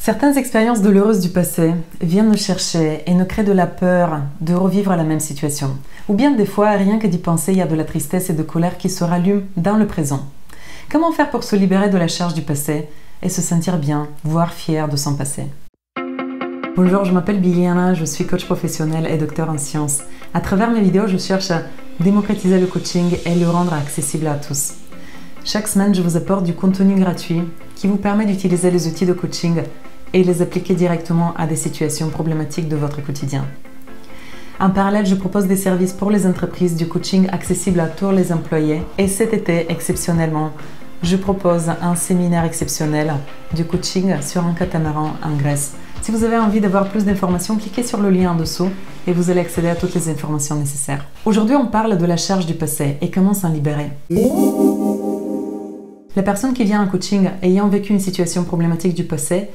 Certaines expériences douloureuses du passé viennent nous chercher et nous créent de la peur de revivre la même situation. Ou bien des fois, rien que d'y penser, il y a de la tristesse et de colère qui se rallument dans le présent. Comment faire pour se libérer de la charge du passé et se sentir bien, voire fier de son passé? Bonjour, je m'appelle Biliana, je suis coach professionnel et docteur en sciences. À travers mes vidéos, je cherche à démocratiser le coaching et le rendre accessible à tous. Chaque semaine, je vous apporte du contenu gratuit qui vous permet d'utiliser les outils de coaching et les appliquer directement à des situations problématiques de votre quotidien. En parallèle, je propose des services pour les entreprises, du coaching accessible à tous les employés. Et cet été, exceptionnellement, je propose un séminaire exceptionnel du coaching sur un catamaran en Grèce. Si vous avez envie d'avoir plus d'informations, cliquez sur le lien en dessous et vous allez accéder à toutes les informations nécessaires. Aujourd'hui, on parle de la charge du passé et comment s'en libérer. La personne qui vient en coaching ayant vécu une situation problématique du passé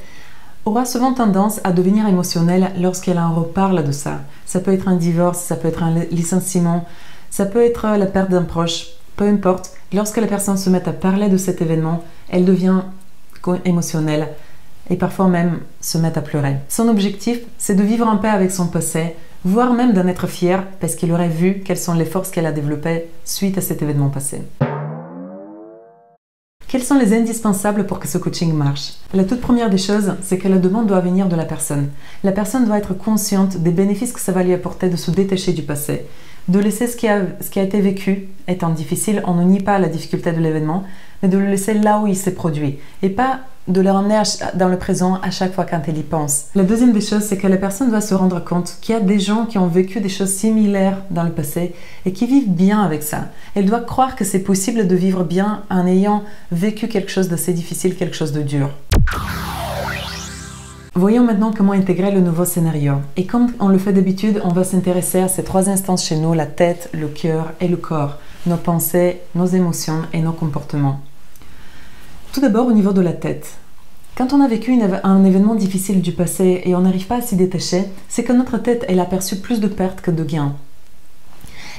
aura souvent tendance à devenir émotionnelle lorsqu'elle en reparle de ça. Ça peut être un divorce, ça peut être un licenciement, ça peut être la perte d'un proche, peu importe. Lorsque la personne se met à parler de cet événement, elle devient émotionnelle et parfois même se met à pleurer. Son objectif, c'est de vivre en paix avec son passé, voire même d'en être fière parce qu'elle aurait vu quelles sont les forces qu'elle a développées suite à cet événement passé. Quels sont les indispensables pour que ce coaching marche? La toute première des choses, c'est que la demande doit venir de la personne. La personne doit être consciente des bénéfices que ça va lui apporter de se détacher du passé, de laisser ce qui a été vécu étant difficile. On ne nie pas la difficulté de l'événement, mais de le laisser là où il s'est produit et pas de le ramener dans le présent à chaque fois quand elle y pense. La deuxième des choses, c'est que la personne doit se rendre compte qu'il y a des gens qui ont vécu des choses similaires dans le passé et qui vivent bien avec ça. Elle doit croire que c'est possible de vivre bien en ayant vécu quelque chose d'assez difficile, quelque chose de dur. Voyons maintenant comment intégrer le nouveau scénario. Et comme on le fait d'habitude, on va s'intéresser à ces trois instances chez nous, la tête, le cœur et le corps, nos pensées, nos émotions et nos comportements. Tout d'abord au niveau de la tête. Quand on a vécu un événement difficile du passé et on n'arrive pas à s'y détacher, c'est que notre tête elle a perçu plus de pertes que de gains.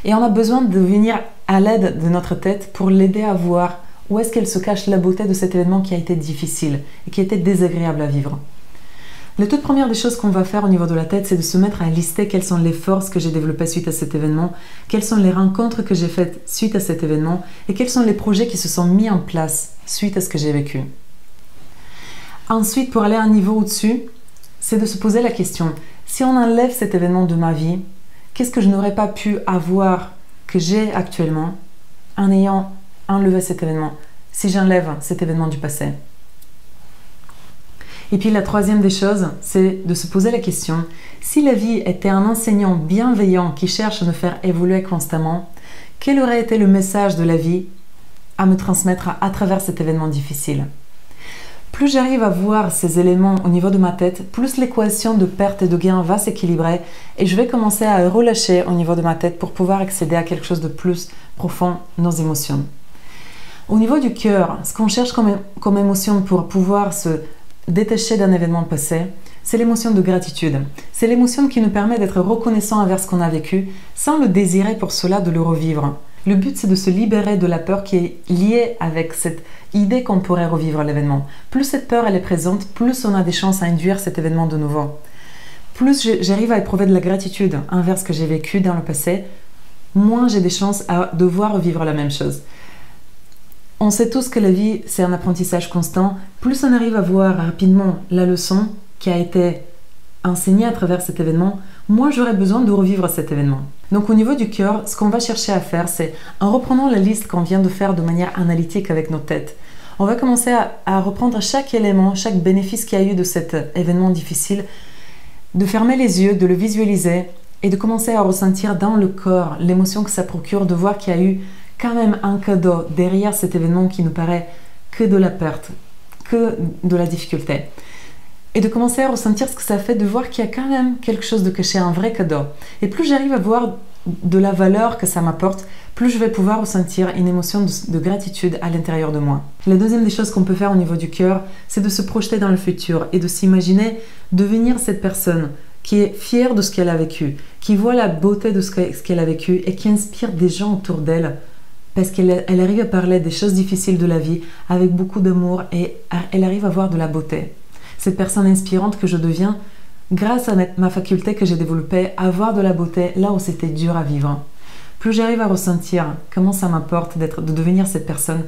Et on a besoin de venir à l'aide de notre tête pour l'aider à voir où est-ce qu'elle se cache la beauté de cet événement qui a été difficile et qui a été désagréable à vivre. La toute première des choses qu'on va faire au niveau de la tête, c'est de se mettre à lister quelles sont les forces que j'ai développées suite à cet événement, quelles sont les rencontres que j'ai faites suite à cet événement et quels sont les projets qui se sont mis en place suite à ce que j'ai vécu. Ensuite, pour aller à un niveau au-dessus, c'est de se poser la question, si on enlève cet événement de ma vie, qu'est-ce que je n'aurais pas pu avoir que j'ai actuellement en ayant enlevé cet événement, si j'enlève cet événement du passé? Et puis la troisième des choses, c'est de se poser la question, si la vie était un enseignant bienveillant qui cherche à nous faire évoluer constamment, quel aurait été le message de la vie à me transmettre à travers cet événement difficile? Plus j'arrive à voir ces éléments au niveau de ma tête, plus l'équation de perte et de gain va s'équilibrer et je vais commencer à relâcher au niveau de ma tête pour pouvoir accéder à quelque chose de plus profond, nos émotions. Au niveau du cœur, ce qu'on cherche comme émotion pour pouvoir se détaché d'un événement passé, c'est l'émotion de gratitude. C'est l'émotion qui nous permet d'être reconnaissant envers ce qu'on a vécu sans le désirer pour cela de le revivre. Le but, c'est de se libérer de la peur qui est liée avec cette idée qu'on pourrait revivre l'événement. Plus cette peur elle est présente, plus on a des chances à induire cet événement de nouveau. Plus j'arrive à éprouver de la gratitude envers ce que j'ai vécu dans le passé, moins j'ai des chances à devoir revivre la même chose. On sait tous que la vie, c'est un apprentissage constant. Plus on arrive à voir rapidement la leçon qui a été enseignée à travers cet événement, moins j'aurai besoin de revivre cet événement. Donc au niveau du cœur, ce qu'on va chercher à faire, c'est en reprenant la liste qu'on vient de faire de manière analytique avec nos têtes, on va commencer à reprendre chaque élément, chaque bénéfice qu'il y a eu de cet événement difficile, de fermer les yeux, de le visualiser et de commencer à ressentir dans le corps l'émotion que ça procure de voir qu'il y a eu quand même un cadeau derrière cet événement qui ne paraît que de la perte, que de la difficulté. Et de commencer à ressentir ce que ça fait de voir qu'il y a quand même quelque chose de caché, un vrai cadeau. Et plus j'arrive à voir de la valeur que ça m'apporte, plus je vais pouvoir ressentir une émotion de gratitude à l'intérieur de moi. La deuxième des choses qu'on peut faire au niveau du cœur, c'est de se projeter dans le futur et de s'imaginer devenir cette personne qui est fière de ce qu'elle a vécu, qui voit la beauté de ce qu'elle a vécu et qui inspire des gens autour d'elle parce qu'elle arrive à parler des choses difficiles de la vie avec beaucoup d'amour et elle arrive à voir de la beauté. cette personne inspirante que je deviens grâce à ma faculté que j'ai développée à voir de la beauté là où c'était dur à vivre. Plus j'arrive à ressentir comment ça m'apporte de devenir cette personne,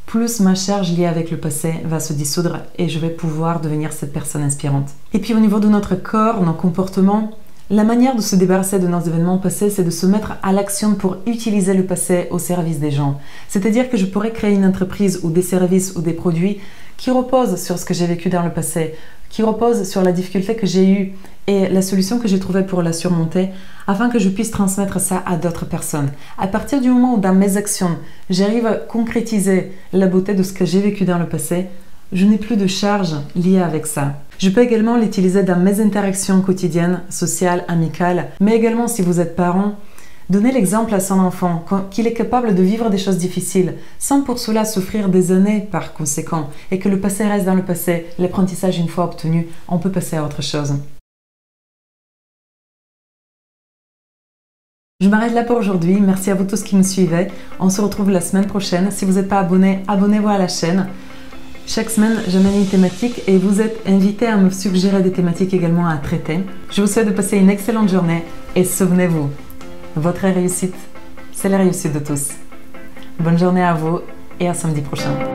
plus ma charge liée avec le passé va se dissoudre et je vais pouvoir devenir cette personne inspirante. Et puis au niveau de notre corps, nos comportements, la manière de se débarrasser de nos événements passés, c'est de se mettre à l'action pour utiliser le passé au service des gens. C'est-à-dire que je pourrais créer une entreprise ou des services ou des produits qui reposent sur ce que j'ai vécu dans le passé, qui reposent sur la difficulté que j'ai eue et la solution que j'ai trouvée pour la surmonter, afin que je puisse transmettre ça à d'autres personnes. À partir du moment où dans mes actions, j'arrive à concrétiser la beauté de ce que j'ai vécu dans le passé, je n'ai plus de charge liée avec ça. Je peux également l'utiliser dans mes interactions quotidiennes, sociales, amicales, mais également si vous êtes parent, donner l'exemple à son enfant qu'il est capable de vivre des choses difficiles, sans pour cela souffrir des années par conséquent, et que le passé reste dans le passé, l'apprentissage une fois obtenu, on peut passer à autre chose. Je m'arrête là pour aujourd'hui, merci à vous tous qui me suivez. On se retrouve la semaine prochaine. Si vous n'êtes pas abonné, abonnez-vous à la chaîne. Chaque semaine, j'amène une thématique et vous êtes invités à me suggérer des thématiques également à traiter. Je vous souhaite de passer une excellente journée et souvenez-vous, votre réussite, c'est la réussite de tous. Bonne journée à vous et à samedi prochain.